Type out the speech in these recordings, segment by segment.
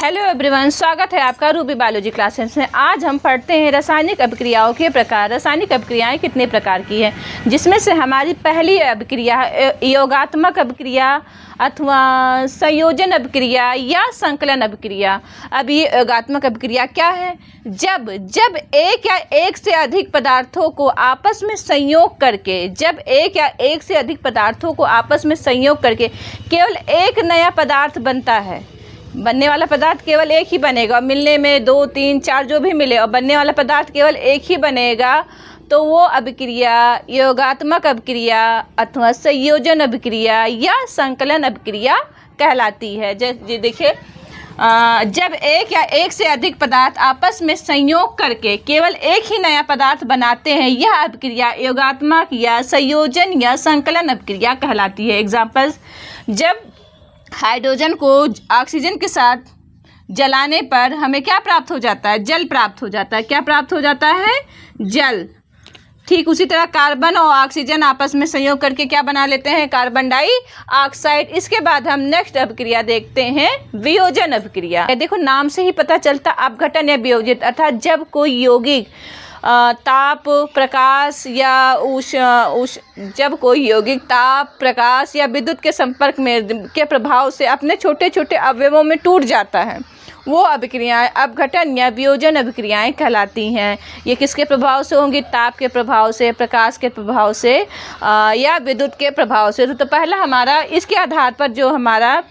Hello everyone, स्वागत है आपका रूबी बायोलॉजी क्लासेस में। आज हम पढ़ते हैं रासायनिक अभिक्रियाओं के प्रकार। रासायनिक अभिक्रियाएं कितने प्रकार की है, जिसमें से हमारी पहली अभिक्रिया योगात्मक अभिक्रिया अथवा संयोजन अभिक्रिया या संकलन अभिक्रिया। अब ये योगात्मक अभिक्रिया क्या है? जब एक या एक से अधिक पदार्थों को आपस में संयोग करके केवल एक नया पदार्थ बनता है। बनने वाला पदार्थ केवल एक ही बनेगा, और मिलने में 2, 3, 4 जो भी मिले, और बनने वाला पदार्थ केवल एक ही बनेगा, तो वो अभिक्रिया योगात्मक अभिक्रिया अथवा संयोजन अभिक्रिया या संकलन अभिक्रिया कहलाती है। जैसे देखिए, जब एक या एक से अधिक पदार्थ आपस में संयोग करके केवल एक ही नया पदार्थ बनाते हैं, यह अभिक्रिया योगात्मक या संयोजन या संकलन अभिक्रिया कहलाती है। एग्जाम्पल्स: जब हाइड्रोजन को ऑक्सीजन के साथ जलाने पर हमें क्या प्राप्त हो जाता है? जल प्राप्त हो जाता है। क्या प्राप्त हो जाता है? जल। ठीक उसी तरह कार्बन और ऑक्सीजन आपस में संयोग करके क्या बना लेते हैं? Carbon dioxide. इसके बाद हम नेक्स्ट अभिक्रिया देखते हैं, वियोजन अभिक्रिया। देखो, नाम से ही पता चलता अपघटन या वियोजित, अर्थात जब कोई यौगिक ताप, प्रकाश या विद्युत के संपर्क में के प्रभाव से अपने छोटे छोटे अवयवों में टूट जाता है, वो अभिक्रियाएं अपघटन या वियोजन अभिक्रियाएं कहलाती हैं। ये किसके प्रभाव से होंगी? ताप के प्रभाव से, प्रकाश के प्रभाव से या विद्युत के प्रभाव से। तो पहला हमारा इसके आधार पर जो हमारा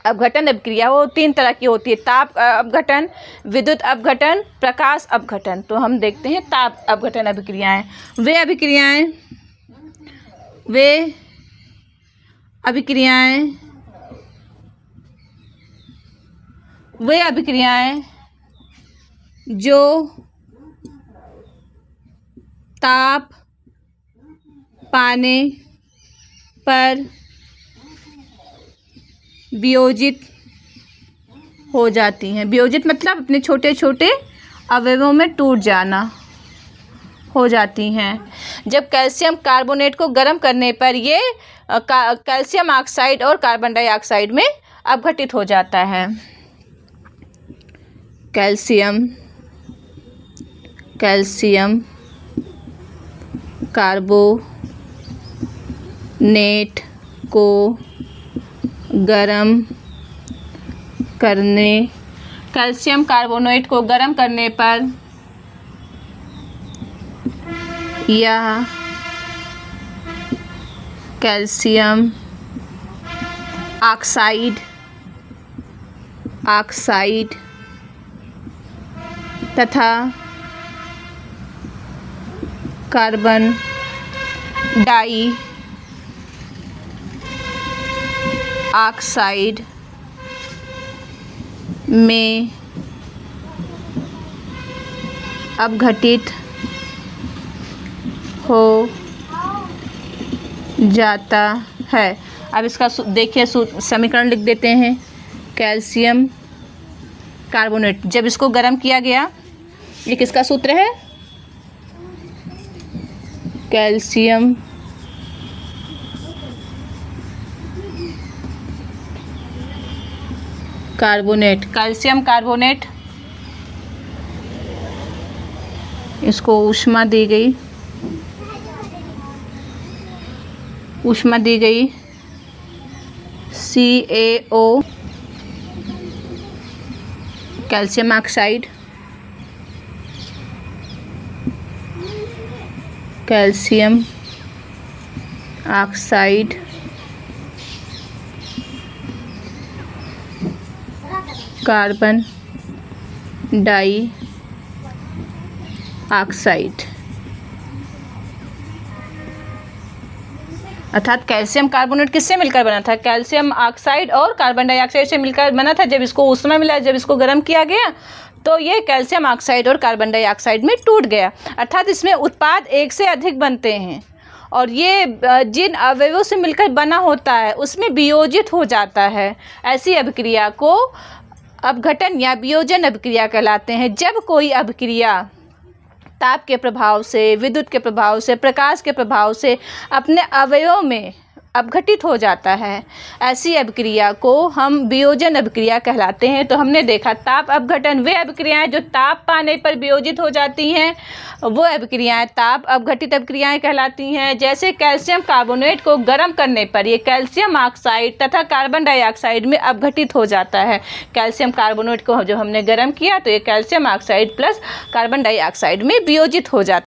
अपघटन अभिक्रिया वो 3 तरह की होती है: ताप अपघटन, विद्युत अपघटन, प्रकाश अपघटन। तो हम देखते हैं ताप अपघटन अभिक्रियाएं। वे अभिक्रियाएं जो ताप पाने पर वियोजित हो जाती हैं। वियोजित मतलब अपने छोटे छोटे अवयवों में टूट जाना हो जाती हैं। जब कैल्शियम कार्बोनेट को गर्म करने पर ये कैल्शियम ऑक्साइड और कार्बन डाइऑक्साइड में अपघटित हो जाता है। कैल्शियम कार्बोनेट को कैल्शियम कार्बोनेट को गर्म करने पर यह कैल्शियम ऑक्साइड तथा कार्बन डाइऑक्साइड में अपघटित हो जाता है। अब इसका देखिए समीकरण लिख देते हैं। कैल्शियम कार्बोनेट जब इसको गर्म किया गया, ये किसका सूत्र है? कैल्शियम कार्बोनेट इसको ऊष्मा दी गई CaO calcium oxide carbon dioxide, अर्थात कैल्शियम कार्बोनेट किससे मिलकर बना था? कैल्शियम ऑक्साइड और कार्बन डाइऑक्साइड से मिलकर बना था। जब इसको ऊष्मा मिला, जब इसको गर्म किया गया, तो ये कैल्शियम ऑक्साइड और कार्बन डाइऑक्साइड में टूट गया, अर्थात इसमें उत्पाद एक से अधिक बनते हैं, और ये जिन अवयवों से मिलकर बना होता है उसमें वियोजित हो जाता है। ऐसी अभिक्रिया को अपघटन या वियोजन अभिक्रिया कहलाते हैं। जब कोई अभिक्रिया ताप के प्रभाव से, विद्युत के प्रभाव से, प्रकाश के प्रभाव से अपने अवयवों में अपघटित हो जाता है। ऐसी अभिक्रिया को हम वियोजन अभिक्रिया कहलाते हैं। तो हमने देखा ताप अपघटन वे अभिक्रियाएं जो ताप पाने पर वियोजित हो जाती हैं, वो अभिक्रियाएं ताप अपघटित अभिक्रियाएं कहलाती हैं। जैसे कैल्शियम कार्बोनेट को गर्म करने पर ये कैल्शियम ऑक्साइड तथा कार्बन डाइऑक्साइड में अपघटित हो जाता है। कैल्शियम कार्बोनेट को जो हमने गर्म किया तो ये calcium oxide plus carbon dioxide में वियोजित हो जाता है।